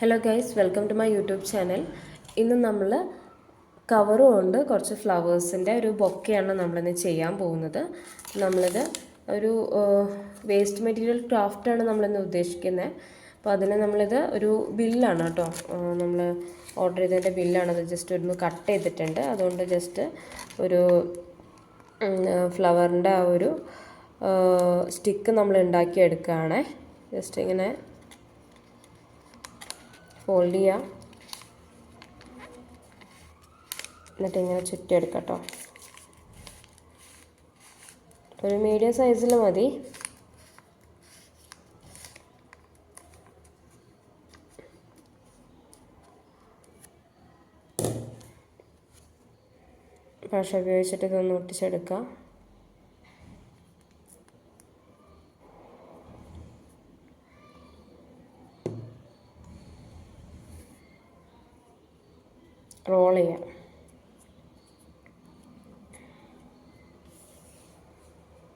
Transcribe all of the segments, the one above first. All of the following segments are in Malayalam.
Hello guys, welcome to my YouTube channel. ഇന്ന് നമ്മൾ കവറും കൊണ്ട് കുറച്ച് ഫ്ലവേഴ്സിൻ്റെ ഒരു ബൊക്കെയാണ് നമ്മളിന്ന് ചെയ്യാൻ പോകുന്നത്. നമ്മളിത് ഒരു വേസ്റ്റ് മെറ്റീരിയൽ ക്രാഫ്റ്റാണ് നമ്മളിന്ന് ഉദ്ദേശിക്കുന്നത്. അപ്പോൾ അതിന് നമ്മളിത് ഒരു ബില്ലാണ് കേട്ടോ, നമ്മൾ ഓർഡർ ചെയ്തതിൻ്റെ ബില്ലാണ്. അത് ജസ്റ്റ് ഒന്ന് കട്ട് ചെയ്തിട്ടുണ്ട്. അതുകൊണ്ട് ജസ്റ്റ് ഒരു ഫ്ലവറിൻ്റെ ആ ഒരു സ്റ്റിക്ക് നമ്മൾ ഉണ്ടാക്കിയെടുക്കുകയാണ്. ജസ്റ്റ് ഇങ്ങനെ ഫോൾഡ് ചെയ്യുക, എന്നിട്ട് ഇങ്ങനെ ചുറ്റിയെടുക്കാം കേട്ടോ. ഒരു മീഡിയം സൈസിൽ മതി. പശ ഉപയോഗിച്ചിട്ട് ഇതൊന്ന് ഒട്ടിച്ചെടുക്കാം. റോൾ ചെയ്യാം.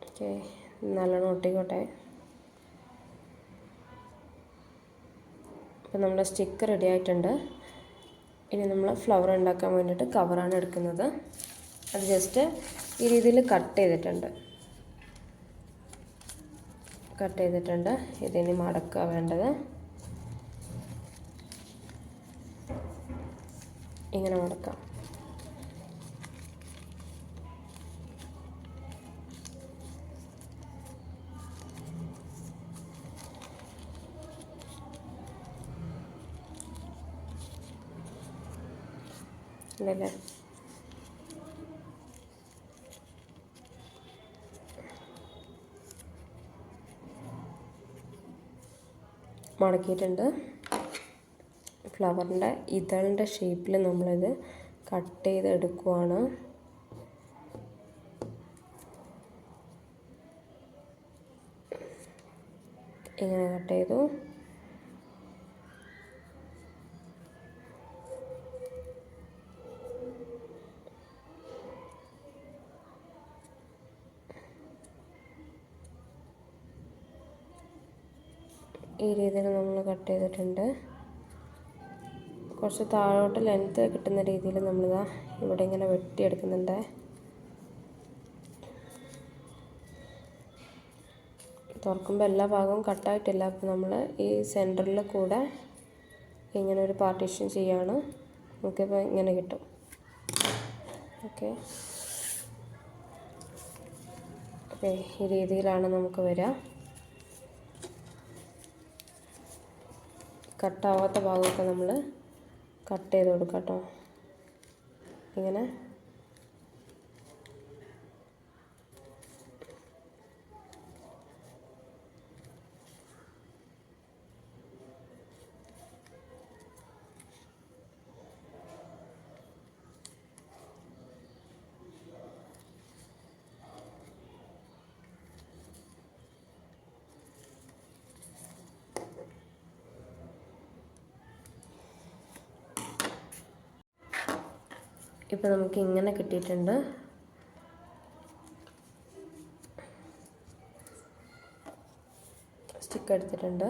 ഓക്കെ, നല്ലോണം ഒട്ടിക്കോട്ടെ. അപ്പോൾ നമ്മുടെ സ്റ്റിക്ക് റെഡി ആയിട്ടുണ്ട്. ഇനി നമ്മൾ ഫ്ലവർ ഉണ്ടാക്കാൻ വേണ്ടിയിട്ട് കവറാണ് എടുക്കുന്നത്. അത് ജസ്റ്റ് ഈ രീതിയിൽ കട്ട് ചെയ്തിട്ടുണ്ട്. ഇതിനി മടക്കുക വേണ്ടത്. ഇങ്ങനെ മടക്കാം. അല്ലേ, മടക്കിയിട്ടുണ്ട്. ഫ്ലവറിൻ്റെ ഇതളിൻ്റെ ഷേപ്പിൽ നമ്മളിത് കട്ട് ചെയ്തെടുക്കുവാണ്. ഇങ്ങനെ കട്ട് ചെയ്തു. ഈ രീതിയിൽ നമ്മൾ കട്ട് ചെയ്തിട്ടുണ്ട്. കുറച്ച് താഴോട്ട് ലെങ്ത്ത് കിട്ടുന്ന രീതിയിൽ നമ്മളിതാ ഇവിടെ ഇങ്ങനെ വെട്ടിയെടുക്കുന്നുണ്ട്. തുറക്കുമ്പോൾ എല്ലാ ഭാഗവും കട്ടായിട്ടില്ല. അപ്പോൾ നമ്മൾ ഈ സെൻറ്ററിൽ കൂടെ ഇങ്ങനെ ഒരു പാർട്ടീഷൻ ചെയ്യാണ്. നമുക്കിപ്പോൾ ഇങ്ങനെ കിട്ടും. ഓക്കെ, ഈ രീതിയിലാണ് നമുക്ക് വരിക. കട്ടാവാത്ത ഭാഗമൊക്കെ നമ്മൾ കട്ട് ചെയ്ത് കൊടുക്കാം കേട്ടോ. ഇങ്ങനെ ഇപ്പോൾ നമുക്ക് ഇങ്ങനെ കിട്ടിയിട്ടുണ്ട്. സ്റ്റിക്ക് എടുത്തിട്ടുണ്ട്.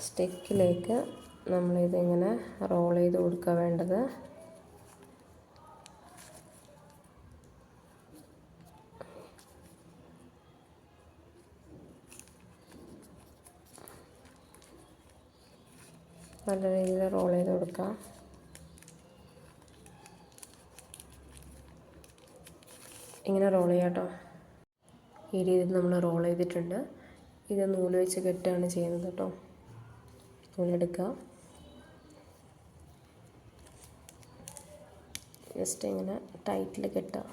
സ്റ്റിക്കിലേക്ക് നമ്മളിതിങ്ങനെ റോൾ ചെയ്ത് കൊടുക്കുക വേണ്ടത്. നല്ല രീതിയിൽ റോൾ ചെയ്ത് കൊടുക്കുക. ഇങ്ങനെ റോൾ ചെയ്യാം കേട്ടോ. ഈ രീതിയിൽ നമ്മൾ റോൾ ചെയ്തിട്ടുണ്ട്. ഇത് നൂല് വെച്ച് കെട്ടുകയാണ് ചെയ്യുന്നത് കേട്ടോ. നൂലെടുക്കുക, ജസ്റ്റ് ഇങ്ങനെ ടൈറ്റിൽ കെട്ടുക.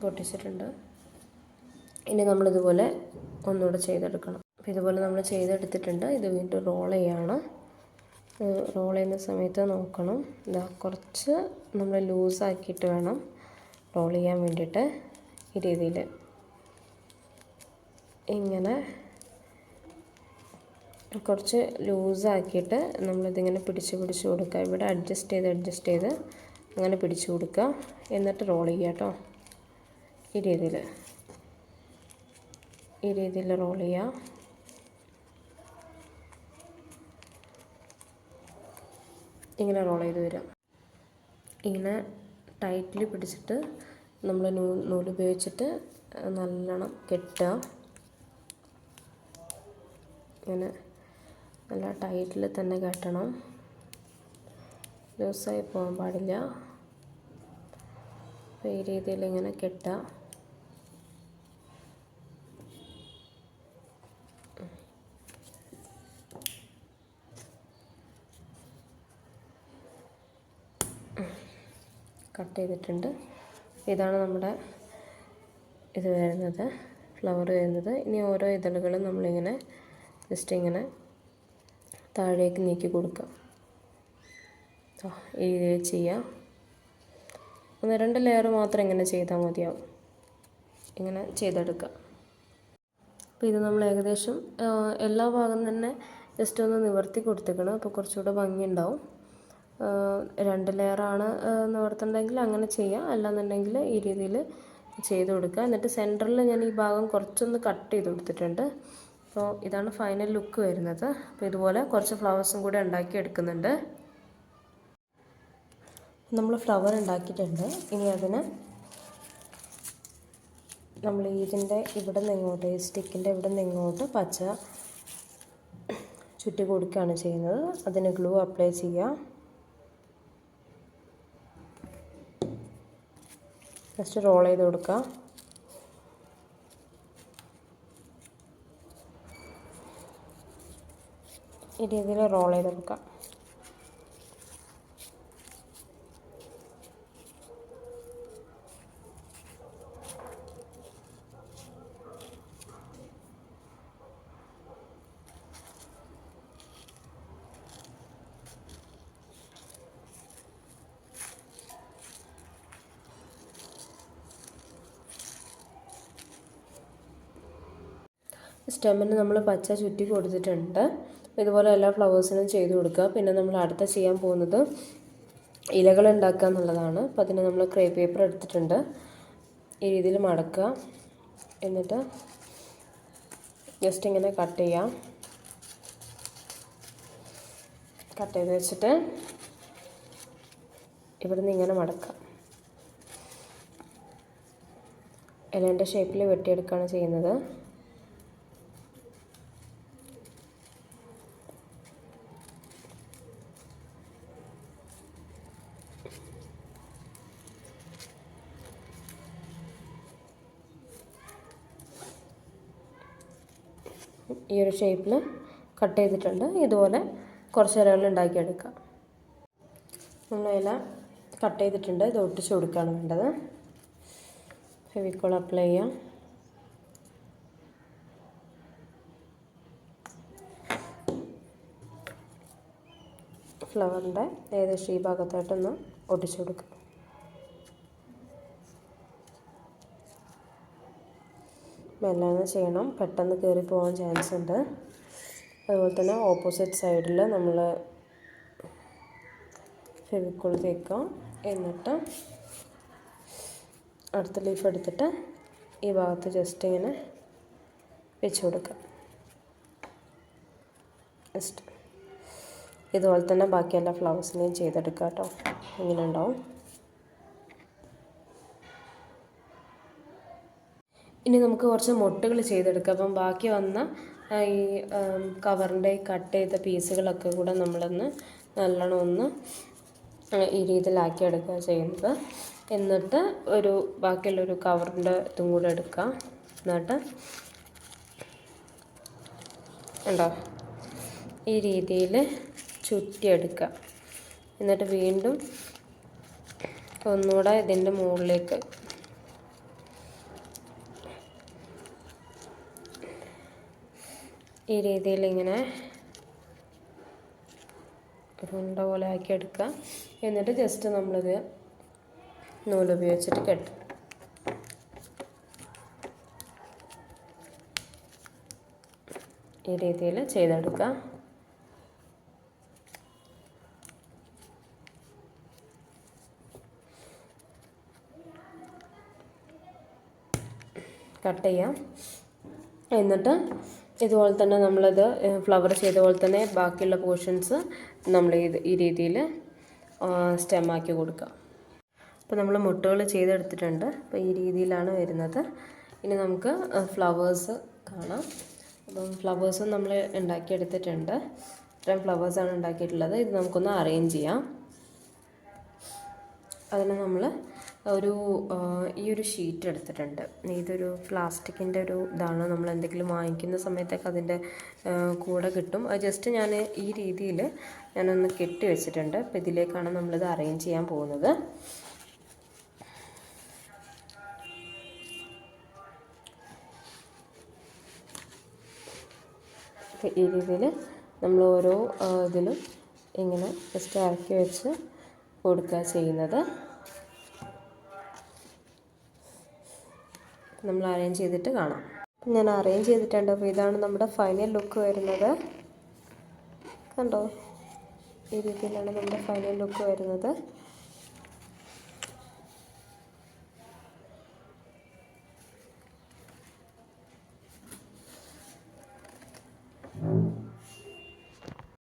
പൊട്ടിച്ചിട്ടുണ്ട്. ഇനി നമ്മളിതുപോലെ ഒന്നുകൂടെ ചെയ്തെടുക്കണം. അപ്പോൾ ഇതുപോലെ നമ്മൾ ചെയ്തെടുത്തിട്ടുണ്ട്. ഇത് വീണ്ടും റോൾ ചെയ്യാണ്. റോൾ ചെയ്യുന്ന സമയത്ത് നോക്കണം, ഇതാ കുറച്ച് നമ്മൾ ലൂസാക്കിയിട്ട് വേണം റോൾ ചെയ്യാൻ വേണ്ടിയിട്ട്. ഈ രീതിയിൽ ഇങ്ങനെ കുറച്ച് ലൂസാക്കിയിട്ട് നമ്മളിതിങ്ങനെ പിടിച്ച് കൊടുക്കുക. ഇവിടെ അഡ്ജസ്റ്റ് ചെയ്ത് അങ്ങനെ പിടിച്ച് കൊടുക്കുക. എന്നിട്ട് റോൾ ചെയ്യുക കേട്ടോ. ഈ രീതിയിൽ റോൾ ചെയ്യുക. ഇങ്ങനെ റോൾ ചെയ്ത് വരിക. ഇങ്ങനെ ടൈറ്റിൽ പിടിച്ചിട്ട് നമ്മൾ നൂലുപയോഗിച്ചിട്ട് നല്ലോണം കെട്ടുക. ഇങ്ങനെ നല്ല ടൈറ്റിൽ തന്നെ കെട്ടണം, ലൂസായി പോകാൻ പാടില്ല. അപ്പോൾ ഈ രീതിയിൽ ഇങ്ങനെ കെട്ടുക. കട്ട് ചെയ്തിട്ടുണ്ട്. ഇതാണ് നമ്മുടെ ഇത് വരുന്നത്, ഫ്ലവർ വരുന്നത്. ഇനി ഓരോ ഇതളുകളും നമ്മളിങ്ങനെ ജസ്റ്റ് ഇങ്ങനെ താഴേക്ക് നീക്കി കൊടുക്കുക. ഈ രീതിയിൽ ചെയ്യുക. 1-2 ലെയർ മാത്രം ഇങ്ങനെ ചെയ്താൽ മതിയാവും. ഇങ്ങനെ ചെയ്തെടുക്കുക. അപ്പോൾ ഇത് നമ്മൾ ഏകദേശം എല്ലാ ഭാഗം തന്നെ ജസ്റ്റ് ഒന്ന് നിവർത്തി കൊടുത്തേക്കണം. അപ്പോൾ കുറച്ചുകൂടെ ഭംഗിയുണ്ടാവും. 2 ലെയറാണ് നിവർത്തുണ്ടെങ്കിൽ അങ്ങനെ ചെയ്യാം, അല്ലാന്നുണ്ടെങ്കിൽ ഈ രീതിയിൽ ചെയ്ത് കൊടുക്കുക. എന്നിട്ട് സെൻറ്ററിൽ ഞാൻ ഈ ഭാഗം കുറച്ചൊന്ന് കട്ട് ചെയ്ത് കൊടുത്തിട്ടുണ്ട്. അപ്പോൾ ഇതാണ് ഫൈനൽ ലുക്ക് വരുന്നത്. അപ്പോൾ ഇതുപോലെ കുറച്ച് ഫ്ലവേഴ്സും കൂടെ ഉണ്ടാക്കി എടുക്കുന്നുണ്ട്. നമ്മൾ ഫ്ലവർ ഉണ്ടാക്കിയിട്ടുണ്ട്. ഇനി അതിന് നമ്മൾ ഇതിൻ്റെ ഇവിടെ നിന്ന് ഇങ്ങോട്ട്, ഈ സ്റ്റിക്കിൻ്റെ ഇവിടെ നിന്ന് ഇങ്ങോട്ട് പച്ച ചുറ്റി കൊടുക്കുകയാണ് ചെയ്യുന്നത്. അതിന് ഗ്ലൂ അപ്ലൈ ചെയ്യുക. ജസ്റ്റ് റോൾ ചെയ്ത് കൊടുക്കുക. ഈ രീതിയിൽ റോൾ ചെയ്ത് കൊടുക്കുക. സ്റ്റെമ്മിന് നമ്മൾ പച്ച ചുറ്റി കൊടുത്തിട്ടുണ്ട്. ഇതുപോലെ എല്ലാ ഫ്ലവേഴ്സിനും ചെയ്ത് കൊടുക്കുക. പിന്നെ നമ്മൾ അടുത്ത ചെയ്യാൻ പോകുന്നത് ഇലകൾ ഉണ്ടാക്കുക എന്നുള്ളതാണ്. അപ്പോൾ അതിന് നമ്മൾ ക്രേ പേപ്പർ എടുത്തിട്ടുണ്ട്. ഈ രീതിയിൽ മടക്കുക. എന്നിട്ട് ജസ്റ്റ് ഇങ്ങനെ കട്ട് ചെയ്യാം. കട്ട് ചെയ്ത് വെച്ചിട്ട് ഇവിടെ നിന്ന് ഇങ്ങനെ മടക്കാം. ഇലേൻ്റെ ഷേപ്പിൽ വെട്ടിയെടുക്കുകയാണ് ചെയ്യുന്നത്. ഈ ഒരു ഷേപ്പിൽ കട്ട് ചെയ്തിട്ടുണ്ട്. ഇതുപോലെ കുറച്ച് ഇലകൾ ഉണ്ടാക്കിയെടുക്കാം. നമ്മൾ ഇല കട്ട് ചെയ്തിട്ടുണ്ട്. ഇത് ഒട്ടിച്ച് കൊടുക്കുകയാണ് വേണ്ടത്. ഫെവിക്കോൾ അപ്ലൈ ചെയ്യാം. ഫ്ലവറിൻ്റെ ഏകദേശം ഈ ഭാഗത്തായിട്ടൊന്ന് ഒട്ടിച്ചു കൊടുക്കുക. മെല്ലെ ചെയ്യണം, പെട്ടെന്ന് കയറി പോകാൻ ചാൻസ് ഉണ്ട്. അതുപോലെ തന്നെ ഓപ്പോസിറ്റ് സൈഡിൽ നമ്മൾ ഫെവിക്കോൾ തേക്കുക. എന്നിട്ട് അടുത്ത ലീഫ് എടുത്തിട്ട് ഈ ഭാഗത്ത് ജസ്റ്റ് ഇങ്ങനെ വെച്ച് കൊടുക്കുക. ജസ്റ്റ് ഇതുപോലെ തന്നെ ബാക്കി എല്ലാ ഫ്ലവേഴ്സിനെയും ചെയ്തെടുക്കുക കേട്ടോ. ഇങ്ങനെ ഉണ്ടാവും. ഇനി നമുക്ക് കുറച്ച് മൊട്ടുകൾ ചെയ്തെടുക്കാം. അപ്പം ബാക്കി വന്ന ഈ കവറിൻ്റെ കട്ട് ചെയ്ത പീസുകളൊക്കെ കൂടെ നമ്മളൊന്ന് നല്ലോണം ഒന്ന് ഈ രീതിയിലാക്കി എടുക്കുക ചെയ്യുന്നത്. എന്നിട്ട് ബാക്കിയുള്ളൊരു കവറിൻ്റെ ഇതും കൂടെ എടുക്കുക. എന്നിട്ട് ഉണ്ടോ ഈ രീതിയിൽ ചുറ്റിയെടുക്കുക. എന്നിട്ട് വീണ്ടും ഒന്നുകൂടെ ഇതിൻ്റെ മുകളിലേക്ക് ഈ രീതിയിൽ ഇങ്ങനെ ഒരു ഉണ്ട പോലെ ആക്കി എടുക്കുക. എന്നിട്ട് ജസ്റ്റ് നമ്മളിത് നൂലുപയോഗിച്ചിട്ട് കെട്ടും. ഈ രീതിയിൽ ചെയ്തെടുക്കുക. കട്ട് ചെയ്യാം. എന്നിട്ട് ഇതുപോലെ തന്നെ നമ്മളിത് ഫ്ലവർ ചെയ്ത പോലെ തന്നെ ബാക്കിയുള്ള പോർഷൻസ് നമ്മൾ ഈ രീതിയിൽ സ്റ്റെമാക്കി കൊടുക്കുക. അപ്പോൾ നമ്മൾ മുട്ടുകൾ ചെയ്തെടുത്തിട്ടുണ്ട്. അപ്പോൾ ഈ രീതിയിലാണ് വരുന്നത്. ഇനി നമുക്ക് ഫ്ലവേഴ്സ് കാണാം. അപ്പം ഫ്ലവേഴ്സും നമ്മൾ ഉണ്ടാക്കിയെടുത്തിട്ടുണ്ട്. ഇത്രയും ഫ്ലവേഴ്സാണ് ഉണ്ടാക്കിയിട്ടുള്ളത്. ഇത് നമുക്കൊന്ന് അറേഞ്ച് ചെയ്യാം. അതിന് നമ്മൾ ഈ ഒരു ഷീറ്റ് എടുത്തിട്ടുണ്ട്. ഇതൊരു പ്ലാസ്റ്റിക്കിൻ്റെ ഒരു ഇതാണ്. നമ്മൾ എന്തെങ്കിലും വാങ്ങിക്കുന്ന സമയത്തൊക്കെ അതിൻ്റെ കൂടെ കിട്ടും. അത് ജസ്റ്റ് ഞാൻ ഈ രീതിയിൽ ഞാനൊന്ന് കെട്ടി വെച്ചിട്ടുണ്ട്. അപ്പോൾ ഇതിലേക്കാണ് നമ്മളിത് അറേഞ്ച് ചെയ്യാൻ പോകുന്നത്. ഈ രീതിയിൽ നമ്മൾ ഓരോ ഇതിലും ഇങ്ങനെ ജസ്റ്റ് ഇറക്കി വെച്ച് കൊടുക്കുക ചെയ്യുന്നത്. നമ്മൾ അറേഞ്ച് ചെയ്തിട്ട് കാണാം. ഞാൻ അറേഞ്ച് ചെയ്തിട്ടുണ്ട്. അപ്പോൾ ഇതാണ് നമ്മുടെ ഫൈനൽ ലുക്ക് വരുന്നത്. കണ്ടോ? ഈ രീതിയിലാണ് നമ്മുടെ ഫൈനൽ ലുക്ക് വരുന്നത്.